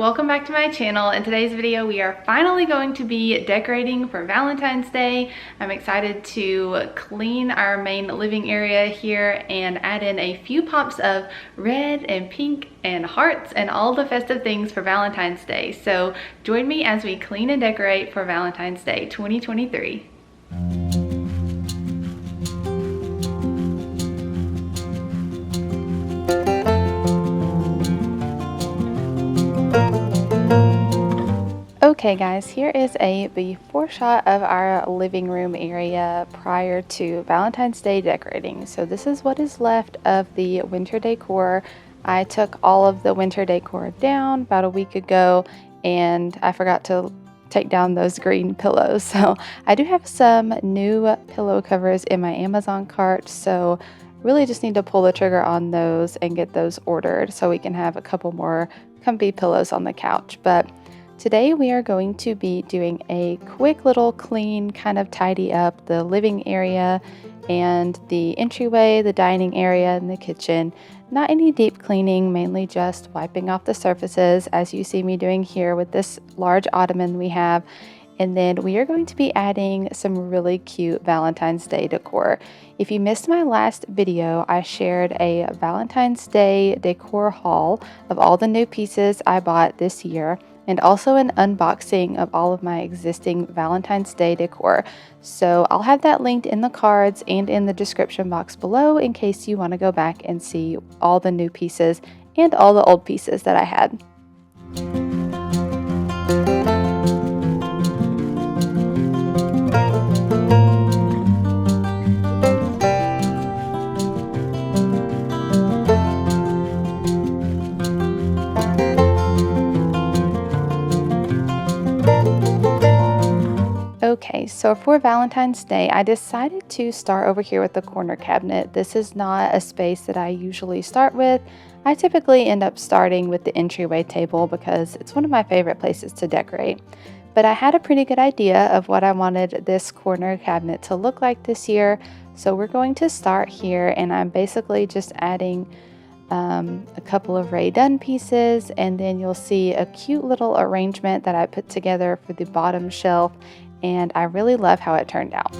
welcome back to my channel. In today's video we are finally going to be decorating for Valentine's Day. I'm excited to clean our main living area here and add in a few pops of red and pink and hearts and all the festive things for Valentine's Day. So join me as we clean and decorate for Valentine's Day 2023. Okay guys, here is a before shot of our living room area prior to Valentine's Day decorating. So this is what is left of the winter decor. I took all of the winter decor down about a week ago and I forgot to take down those green pillows. So I do have some new pillow covers in my Amazon cart, so really just need to pull the trigger on those and get those ordered so we can have a couple more comfy pillows on the couch. But today we are going to be doing a quick little clean, kind of tidy up the living area and the entryway, the dining area, and the kitchen. Not any deep cleaning, mainly just wiping off the surfaces as you see me doing here with this large ottoman we have. And then we are going to be adding some really cute Valentine's Day decor. If you missed my last video, I shared a Valentine's Day decor haul of all the new pieces I bought this year, and also an unboxing of all of my existing Valentine's Day decor. So I'll have that linked in the cards and in the description box below in case you want to go back and see all the new pieces and all the old pieces that I had. Okay, so for Valentine's Day, I decided to start over here with the corner cabinet. This is not a space that I usually start with. I typically end up starting with the entryway table because it's one of my favorite places to decorate. But I had a pretty good idea of what I wanted this corner cabinet to look like this year. So we're going to start here, and I'm basically just adding a couple of Rae Dunn pieces, and then you'll see a cute little arrangement that I put together for the bottom shelf. And I really love how it turned out.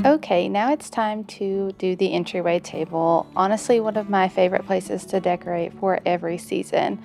Okay, now it's time to do the entryway table. Honestly, one of my favorite places to decorate for every season.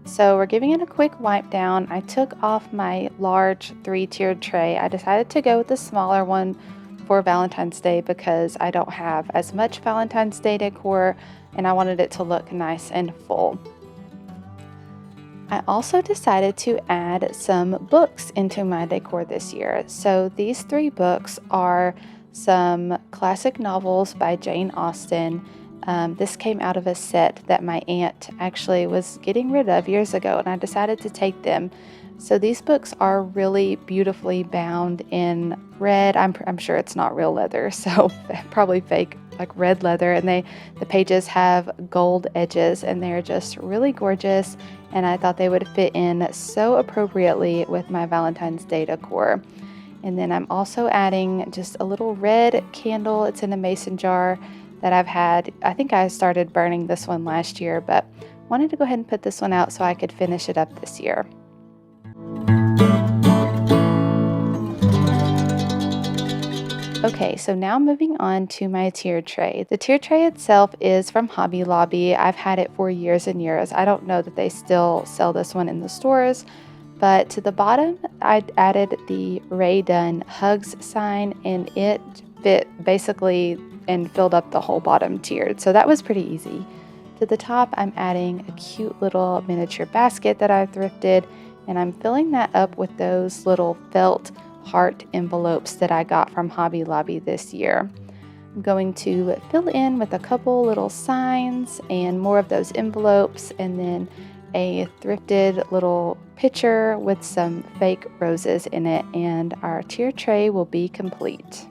So we're giving it a quick wipe down. I took off my large 3-tiered tray. I decided to go with the smaller one for Valentine's Day because I don't have as much Valentine's Day decor and I wanted it to look nice and full. I also decided to add some books into my decor this year. So these 3 books are some classic novels by Jane Austen. This came out of a set that my aunt actually was getting rid of years ago, and I decided to take them. So these books are really beautifully bound in red. I'm sure it's not real leather, so probably fake like red leather, and the pages have gold edges and they're just really gorgeous, and I thought they would fit in so appropriately with my Valentine's Day decor. And then I'm also adding just a little red candle. It's in a mason jar that I've had. I think I started burning this one last year, but wanted to go ahead and put this one out so I could finish it up this year. Okay, so now moving on to my tier tray. The tier tray itself is from Hobby Lobby. I've had it for years and years. I don't know that they still sell this one in the stores, but to the bottom, I added the Ray Dunn Hugs sign, and it fit basically and filled up the whole bottom tier. So that was pretty easy. To the top, I'm adding a cute little miniature basket that I thrifted, and I'm filling that up with those little felt heart envelopes that I got from Hobby Lobby this year. I'm going to fill in with a couple little signs and more of those envelopes, and then a thrifted little pitcher with some fake roses in it, and our tier tray will be complete.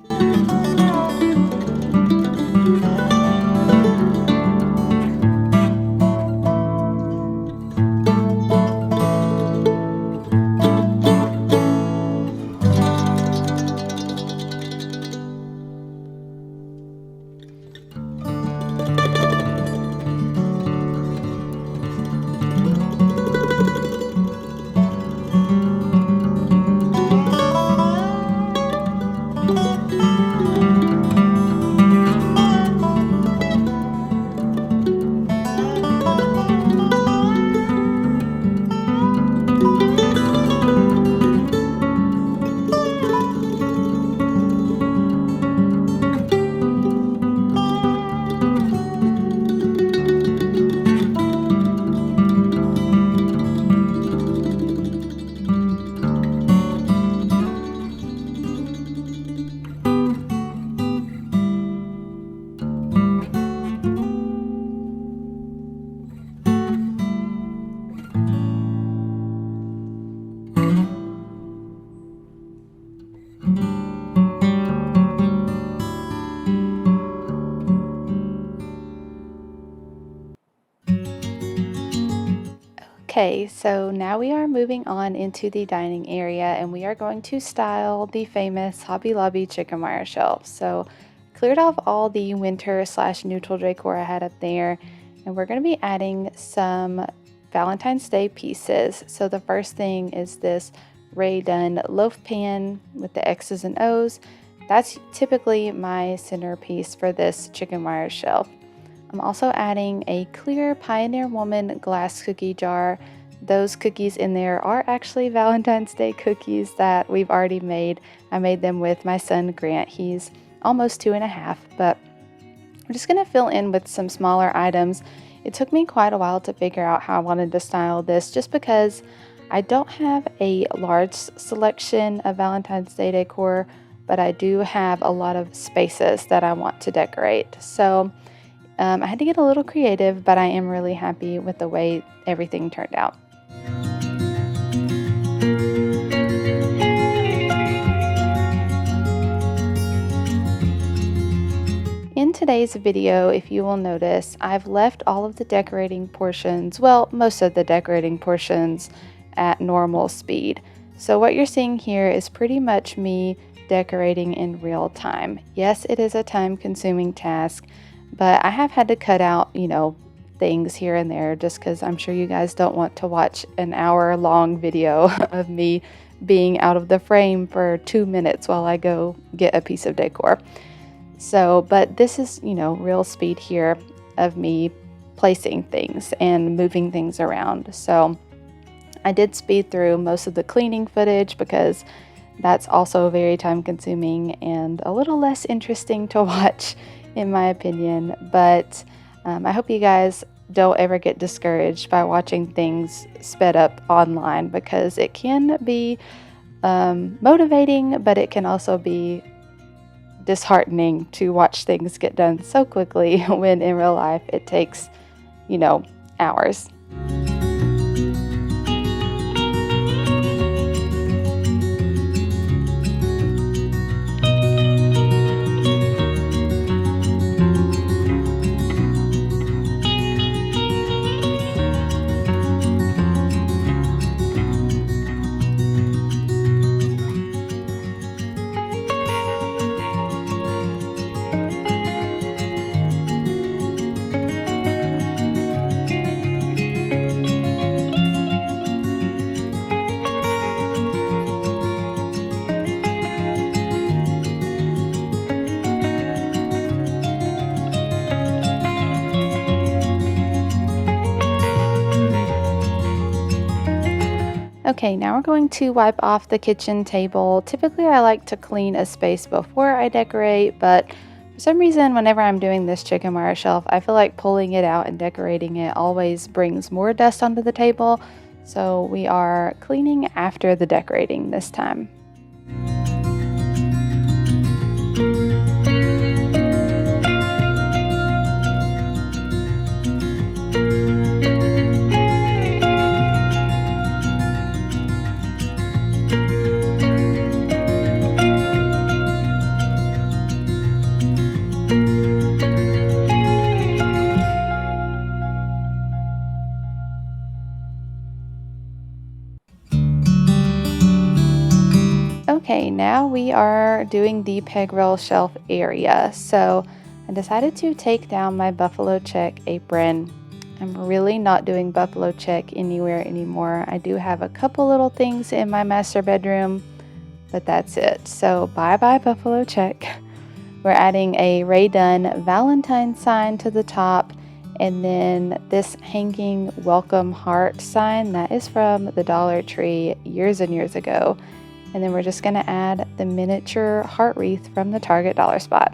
Okay, so now we are moving on into the dining area, and we are going to style the famous Hobby Lobby chicken wire shelf. So cleared off all the winter / neutral decor I had up there, and we're going to be adding some Valentine's Day pieces. So the first thing is this Ray Dunn loaf pan with the X's and O's. That's typically my centerpiece for this chicken wire shelf. I'm also adding a clear Pioneer Woman glass cookie jar. Those cookies in there are actually Valentine's Day cookies that we've already made. I made them with my son Grant. He's almost 2.5, but I'm just going to fill in with some smaller items. It took me quite a while to figure out how I wanted to style this, just because I don't have a large selection of Valentine's Day decor, but I do have a lot of spaces that I want to decorate. So I had to get a little creative, but I am really happy with the way everything turned out. In today's video, if you will notice, I've left all of the decorating portions, well, most of the decorating portions at normal speed. So what you're seeing here is pretty much me decorating in real time. Yes, it is a time-consuming task, but I have had to cut out, things here and there, just because I'm sure you guys don't want to watch an hour-long video of me being out of the frame for 2 minutes while I go get a piece of decor. So, but this is, real speed here of me placing things and moving things around. So I did speed through most of the cleaning footage because that's also very time-consuming and a little less interesting to watch, in my opinion. But I hope you guys don't ever get discouraged by watching things sped up online, because it can be motivating, but it can also be disheartening to watch things get done so quickly when in real life it takes, hours. Okay, now we're going to wipe off the kitchen table. Typically, I like to clean a space before I decorate, but for some reason, whenever I'm doing this chicken wire shelf, I feel like pulling it out and decorating it always brings more dust onto the table. So we are cleaning after the decorating this time. Okay, now we are doing the peg rail shelf area. So I decided to take down my buffalo check apron. I'm really not doing buffalo check anywhere anymore. I do have a couple little things in my master bedroom, but that's it. So bye bye buffalo check. We're adding a Ray Dunn Valentine's sign to the top, and then this hanging welcome heart sign that is from the Dollar Tree years and years ago. And then we're just going to add the miniature heart wreath from the Target dollar spot.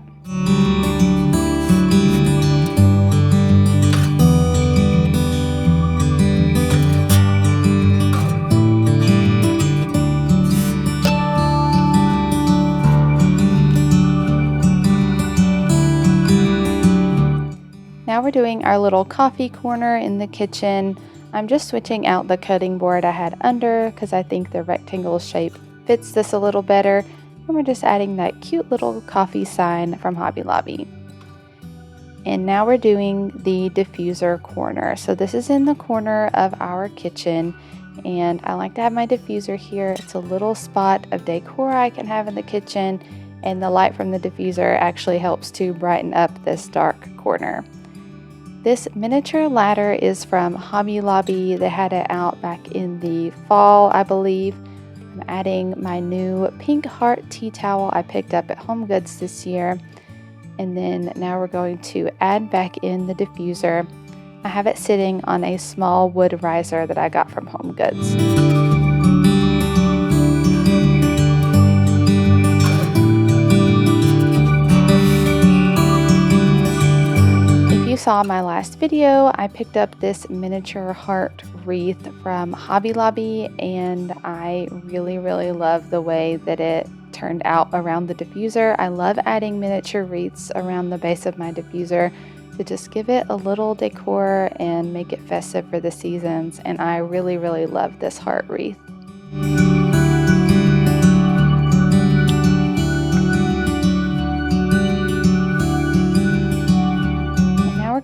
Now we're doing our little coffee corner in the kitchen. I'm just switching out the cutting board I had under because I think the rectangle shape fits this a little better. And we're just adding that cute little coffee sign from Hobby Lobby. And now we're doing the diffuser corner. So this is in the corner of our kitchen. And I like to have my diffuser here. It's a little spot of decor I can have in the kitchen. And the light from the diffuser actually helps to brighten up this dark corner. This miniature ladder is from Hobby Lobby. They had it out back in the fall, I believe. I'm adding my new pink heart tea towel I picked up at Home Goods this year. And then now we're going to add back in the diffuser. I have it sitting on a small wood riser that I got from Home Goods. Saw my last video, I picked up this miniature heart wreath from Hobby Lobby, and I really love the way that it turned out around the diffuser. I love adding miniature wreaths around the base of my diffuser to just give it a little decor and make it festive for the seasons, and I really love this heart wreath.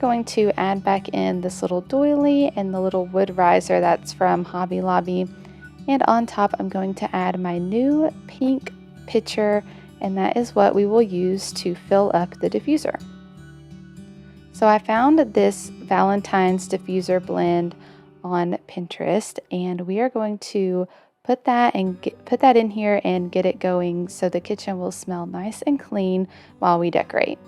Going to add back in this little doily and the little wood riser that's from Hobby Lobby, and on top I'm going to add my new pink pitcher, and that is what we will use to fill up the diffuser. So I found this Valentine's diffuser blend on Pinterest, and we are going to put that in here and get it going so the kitchen will smell nice and clean while we decorate.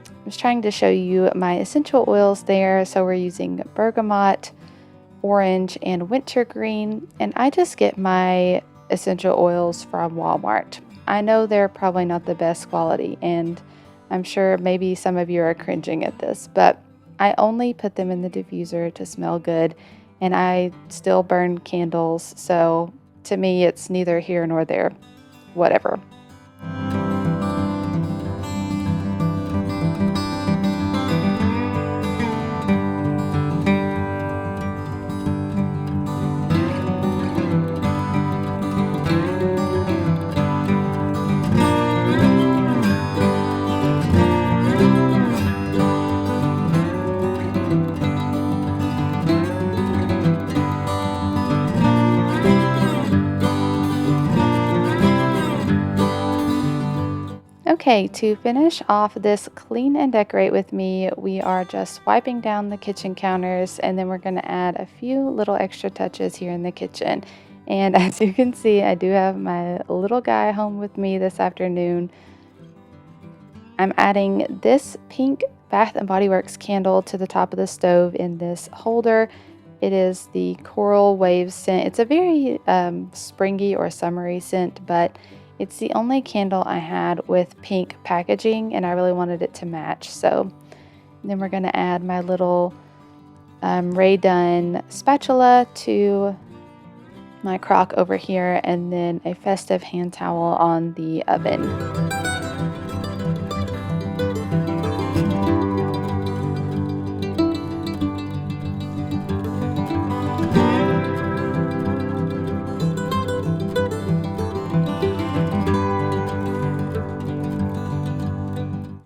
I was trying to show you my essential oils there. So we're using bergamot, orange, and wintergreen. And I just get my essential oils from Walmart. I know they're probably not the best quality, and I'm sure maybe some of you are cringing at this, but I only put them in the diffuser to smell good, and I still burn candles. So to me, it's neither here nor there. Whatever. Okay, to finish off this clean and decorate with me, we are just wiping down the kitchen counters, and then we're going to add a few little extra touches here in the kitchen. And as you can see, I do have my little guy home with me this afternoon. I'm adding this pink Bath and Body Works candle to the top of the stove in this holder. It is the Coral Waves scent. It's a very springy or summery scent, but it's the only candle I had with pink packaging, and I really wanted it to match. So then we're going to add my little Ray Dunn spatula to my crock over here, and then a festive hand towel on the oven.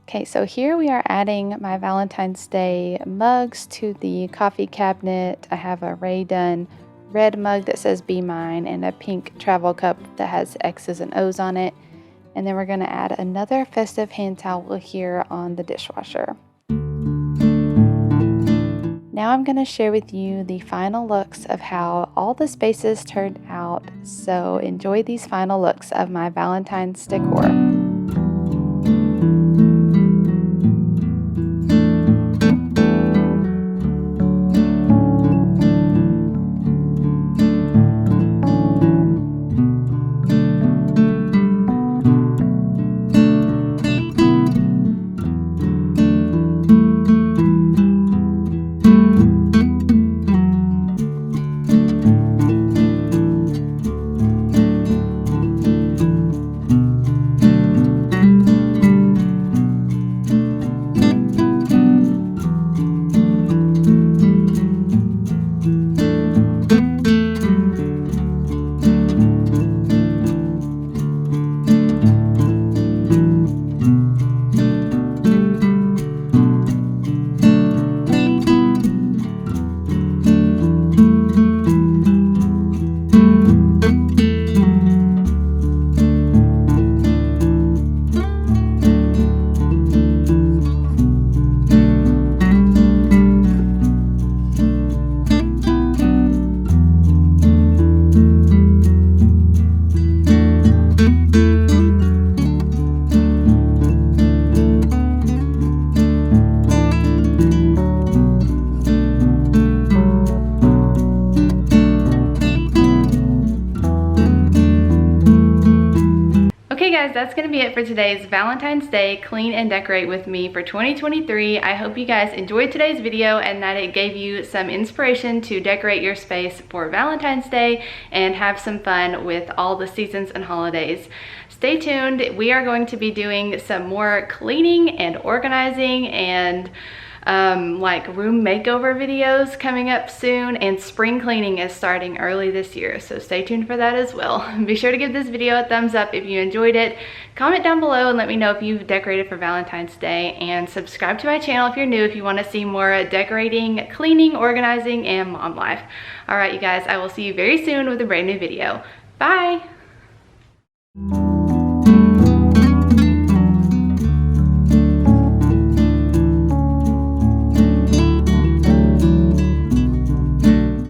Okay, so here we are adding my Valentine's Day mugs to the coffee cabinet. I have a Ray Dunn red mug that says "Be Mine" and a pink travel cup that has X's and O's on it. And then we're going to add another festive hand towel here on the dishwasher. Now I'm going to share with you the final looks of how all the spaces turned out. So enjoy these final looks of my Valentine's decor. Guys, that's going to be it for today's Valentine's Day Clean and Decorate with me for 2023. I hope you guys enjoyed today's video and that it gave you some inspiration to decorate your space for Valentine's Day and have some fun with all the seasons and holidays. Stay tuned. We are going to be doing some more cleaning and organizing and like room makeover videos coming up soon, and spring cleaning is starting early this year, so stay tuned for that as well. Be sure to give this video a thumbs up if you enjoyed it. Comment down below and let me know if you've decorated for Valentine's Day, and subscribe to my channel if you're new if you want to see more decorating, cleaning, organizing, and mom life. All right, you guys, I will see you very soon with a brand new video. Bye.